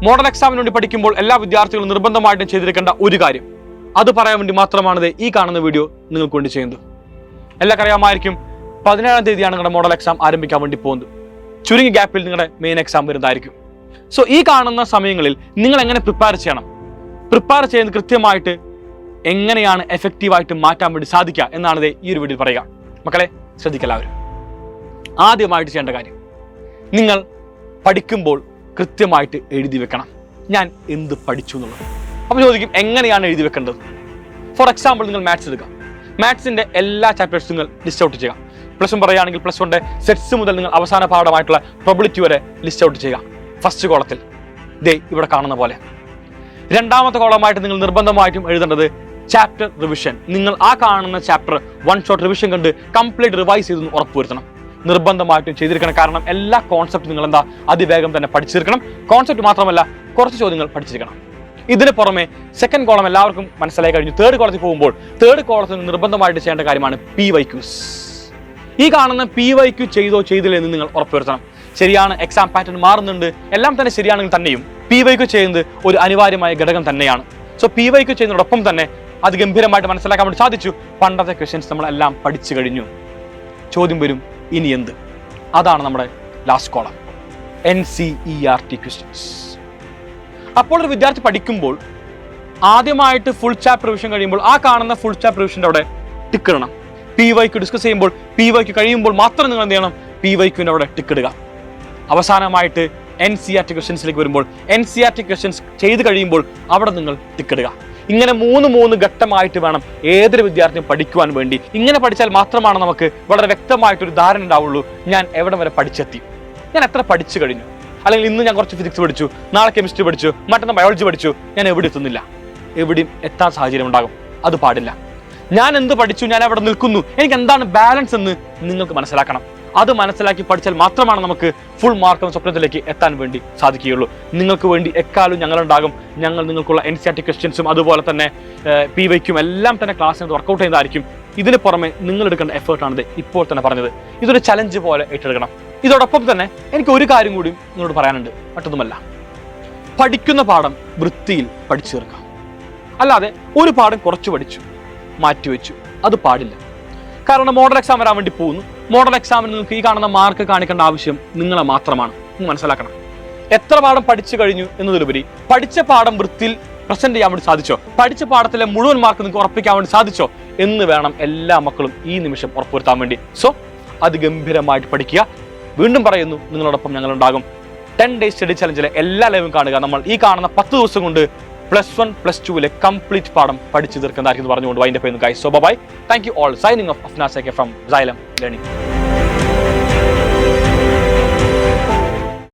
Model എക്സാമിന് വേണ്ടി പഠിക്കുമ്പോൾ എല്ലാ വിദ്യാർത്ഥികളും നിർബന്ധമായിട്ടും ചെയ്തിരിക്കേണ്ട ഒരു കാര്യം, അത് പറയാൻ വേണ്ടി മാത്രമാണ് ഈ കാണുന്ന വീഡിയോ നിങ്ങൾക്ക് കൊണ്ട് ചെയ്യുന്നത്. എല്ലാവർക്കും അറിയാമായിരിക്കും 17-ാം തീയതിയാണ് നിങ്ങളുടെ മോഡൽ എക്സാം ആരംഭിക്കാൻ വേണ്ടി പോകുന്നത്. ചുരുങ്ങിയ ഗ്യാപ്പിൽ നിങ്ങളുടെ മെയിൻ എക്സാം വരുന്നതായിരിക്കും. സോ ഈ കാണുന്ന സമയങ്ങളിൽ നിങ്ങൾ എങ്ങനെ പ്രിപ്പയർ ചെയ്യണം, പ്രിപ്പയർ ചെയ്യുന്നത് കൃത്യമായിട്ട് എങ്ങനെയാണ് എഫക്റ്റീവായിട്ട് മാറ്റാൻ വേണ്ടി സാധിക്കുക എന്നാണ് ഈ ഒരു വീഡിയോയിൽ പറയുക. മക്കളെ ശ്രദ്ധിക്കല്ലാവരും. ആദ്യമായിട്ട് ചെയ്യേണ്ട കാര്യം, നിങ്ങൾ പഠിക്കുമ്പോൾ കൃത്യമായിട്ട് എഴുതി വെക്കണം ഞാൻ എന്ത് പഠിച്ചു എന്നുള്ളത്. അപ്പോൾ ചോദിക്കും എങ്ങനെയാണ് എഴുതി വെക്കേണ്ടത്? ഫോർ എക്സാമ്പിൾ നിങ്ങൾ മാത്സ് എടുക്കുക. മാത്സിന്റെ എല്ലാ ചാപ്റ്റേഴ്സും നിങ്ങൾ ലിസ്റ്റ് ഔട്ട് ചെയ്യുക. +1 പറയുകയാണെങ്കിൽ +1 സെറ്റ്സ് മുതൽ നിങ്ങൾ അവസാന പാഠമായിട്ടുള്ള പ്രോബിലിറ്റി വരെ ലിസ്റ്റ് ഔട്ട് ചെയ്യുക. ഫസ്റ്റ് കോളത്തിൽ ഇവിടെ കാണുന്ന പോലെ. രണ്ടാമത്തെ കോളമായിട്ട് നിങ്ങൾ നിർബന്ധമായിട്ടും എഴുതേണ്ടത് ചാപ്റ്റർ റിവിഷൻ. നിങ്ങൾ ആ കാണുന്ന ചാപ്റ്റർ 1 ഷോട്ട് റിവിഷൻ കണ്ട് കംപ്ലീറ്റ് റിവൈസ് ചെയ്ത് ഉറപ്പുവരുത്തണം. നിർബന്ധമായിട്ടും ചെയ്തിരിക്കണം. കാരണം എല്ലാ കോൺസെപ്റ്റ് നിങ്ങൾ അതിവേഗം തന്നെ പഠിച്ചിരിക്കണം. കോൺസെപ്റ്റ് മാത്രമല്ല, കുറച്ച് ചോദ്യങ്ങൾ പഠിച്ചിരിക്കണം. ഇതിന് പുറമെ സെക്കൻഡ് കോളം എല്ലാവർക്കും മനസ്സിലായി കഴിഞ്ഞു. തേർഡ് കോളത്തിൽ പോകുമ്പോൾ തേർഡ് കോളത്തിൽ നിർബന്ധമായിട്ട് ചെയ്യേണ്ട കാര്യമാണ് PYQs. ഈ കാണുന്ന PYQ ചെയ്തോ ചെയ്തില്ല എന്ന് നിങ്ങൾ ഉറപ്പുവരുത്തണം. ശരിയാണ്, എക്സാം പാറ്റേൺ മാറുന്നുണ്ട്, എല്ലാം തന്നെ ശരിയാണെങ്കിൽ തന്നെയും PYQ ചെയ്യുന്നത് ഒരു അനിവാര്യമായ ഘടകം തന്നെയാണ്. സോ PYQ ചെയ്യുന്നതോടൊപ്പം തന്നെ അത് ഗംഭീരമായിട്ട് മനസ്സിലാക്കാൻ വേണ്ടി സാധിച്ചു. പണ്ടത്തെ ക്വസ്റ്റ്യൻസ് നമ്മളെല്ലാം പഠിച്ചു കഴിഞ്ഞു. ചോദ്യം വരും, ഇനി എന്ത്? അതാണ് നമ്മുടെ ലാസ്റ്റ് കോളം, NCERT ക്വസ്റ്റ്യൻസ്. അപ്പോൾ ഒരു വിദ്യാർത്ഥി പഠിക്കുമ്പോൾ ആദ്യമായിട്ട് ഫുൾ ചാപ്റ്റർ റിവിഷൻ കഴിയുമ്പോൾ ആ കാണുന്ന ഫുൾ ചാപ്റ്റർ റിവിഷൻ്റെ അവിടെ ടിക്ക് ഇടണം. PYQ ഡിസ്കസ് ചെയ്യുമ്പോൾ PYQ കഴിയുമ്പോൾ മാത്രം നിങ്ങൾ എന്ത് ചെയ്യണം? PYQൻ്റെ അവിടെ ടിക്ക് ഇടുക. അവസാനമായിട്ട് NCERT ക്വസ്റ്റ്യൻസിലേക്ക് വരുമ്പോൾ NCERT ക്വസ്റ്റ്യൻസ് ചെയ്ത് കഴിയുമ്പോൾ അവിടെ നിങ്ങൾ ടിക്കിടുക. ഇങ്ങനെ മൂന്ന് ഘട്ടമായിട്ട് വേണം ഏതൊരു വിദ്യാർത്ഥിയും പഠിക്കുവാൻ വേണ്ടി. ഇങ്ങനെ പഠിച്ചാൽ മാത്രമാണ് നമുക്ക് വളരെ വ്യക്തമായിട്ടൊരു ധാരണ ഉണ്ടാവുള്ളൂ. ഞാൻ എവിടെ വരെ പഠിച്ചെത്തി, ഞാൻ എത്ര പഠിച്ചു കഴിഞ്ഞു, അല്ലെങ്കിൽ ഇന്ന് ഞാൻ കുറച്ച് ഫിസിക്സ് പഠിച്ചു, നാളെ കെമിസ്ട്രി പഠിച്ചു, മറ്റന്നാൾ ബയോളജി പഠിച്ചു, ഞാൻ എവിടെ എത്തുന്നില്ല. എവിടെയും എത്താൻ സാഹചര്യം ഉണ്ടാകും. അത് പാടില്ല. ഞാൻ എന്ത് പഠിച്ചു, ഞാൻ എവിടെ നിൽക്കുന്നു, എനിക്ക് എന്താണ് ബാലൻസ് എന്ന് നിങ്ങൾക്ക് മനസ്സിലാക്കണം. അത് മനസ്സിലാക്കി പഠിച്ചാൽ മാത്രമാണ് നമുക്ക് ഫുൾ മാർക്ക് എന്ന സ്വപ്നത്തിലേക്ക് എത്താൻ വേണ്ടി സാധിക്കുകയുള്ളൂ. നിങ്ങൾക്ക് വേണ്ടി എക്കാലം ഞങ്ങളുണ്ടാകും. ഞങ്ങൾ നിങ്ങൾക്കുള്ള NCERT ക്വസ്റ്റ്യൻസും അതുപോലെ തന്നെ PYQും എല്ലാം തന്നെ ക്ലാസ്സിനകത്ത് വർക്കൗട്ട് ചെയ്യുന്നതായിരിക്കും. ഇതിന് പുറമെ നിങ്ങൾ എടുക്കേണ്ട എഫേർട്ടാണിത് ഇപ്പോൾ തന്നെ പറഞ്ഞത്. ഇതൊരു ചലഞ്ച് പോലെ ഏറ്റെടുക്കണം. ഇതോടൊപ്പം തന്നെ എനിക്ക് ഒരു കാര്യം കൂടി നിങ്ങളോട് പറയാനുണ്ട്. മറ്റൊന്നുമല്ല, പഠിക്കുന്ന പാഠം വൃത്തിയിൽ പഠിച്ചു തീർക്കാം. അല്ലാതെ ഒരു പാഠം കുറച്ച് പഠിച്ചു മാറ്റിവെച്ചു, അത് പാടില്ല. കാരണം മോഡൽ എക്സാം വരാൻ വേണ്ടി പോകുന്നു. മോഡൽ എക്സാമിന് നിങ്ങൾക്ക് ഈ കാണുന്ന മാർക്ക് കാണിക്കേണ്ട ആവശ്യം നിങ്ങളെ മാത്രമാണ്. നിങ്ങൾ മനസ്സിലാക്കണം. എത്ര പാഠം പഠിച്ചു കഴിഞ്ഞു എന്നതിലുപരി പഠിച്ച പാഠം വൃത്തിയിൽ പ്രസന്റ് ചെയ്യാൻ വേണ്ടി സാധിച്ചോ, പഠിച്ച പാഠത്തിലെ മുഴുവൻ മാർക്ക് നിങ്ങൾക്ക് ഉറപ്പിക്കാൻ വേണ്ടി സാധിച്ചോ എന്ന് വേണം എല്ലാ മക്കളും ഈ നിമിഷം ഉറപ്പുവരുത്താൻ വേണ്ടി. സോ അത് ഗംഭീരമായിട്ട് പഠിക്കുക. വീണ്ടും പറയുന്നു, നിങ്ങളോടൊപ്പം ഞങ്ങളുണ്ടാകും. 10 ഡേയ്സ് സ്റ്റഡി ചലഞ്ചിലെ എല്ലാ ലൈവും കാണുക. നമ്മൾ ഈ കാണുന്ന 10 ദിവസം കൊണ്ട് +1 +2 കംപ്ലീറ്റ് പാഠം പഠിച്ചു തീർക്കുന്നതായിരിക്കും പറഞ്ഞുകൊണ്ട് വൈൻഡപ്പ് ചെയ്യുന്നു guys. So bye, thank you all. Signing off Afnas from Xylem Learning.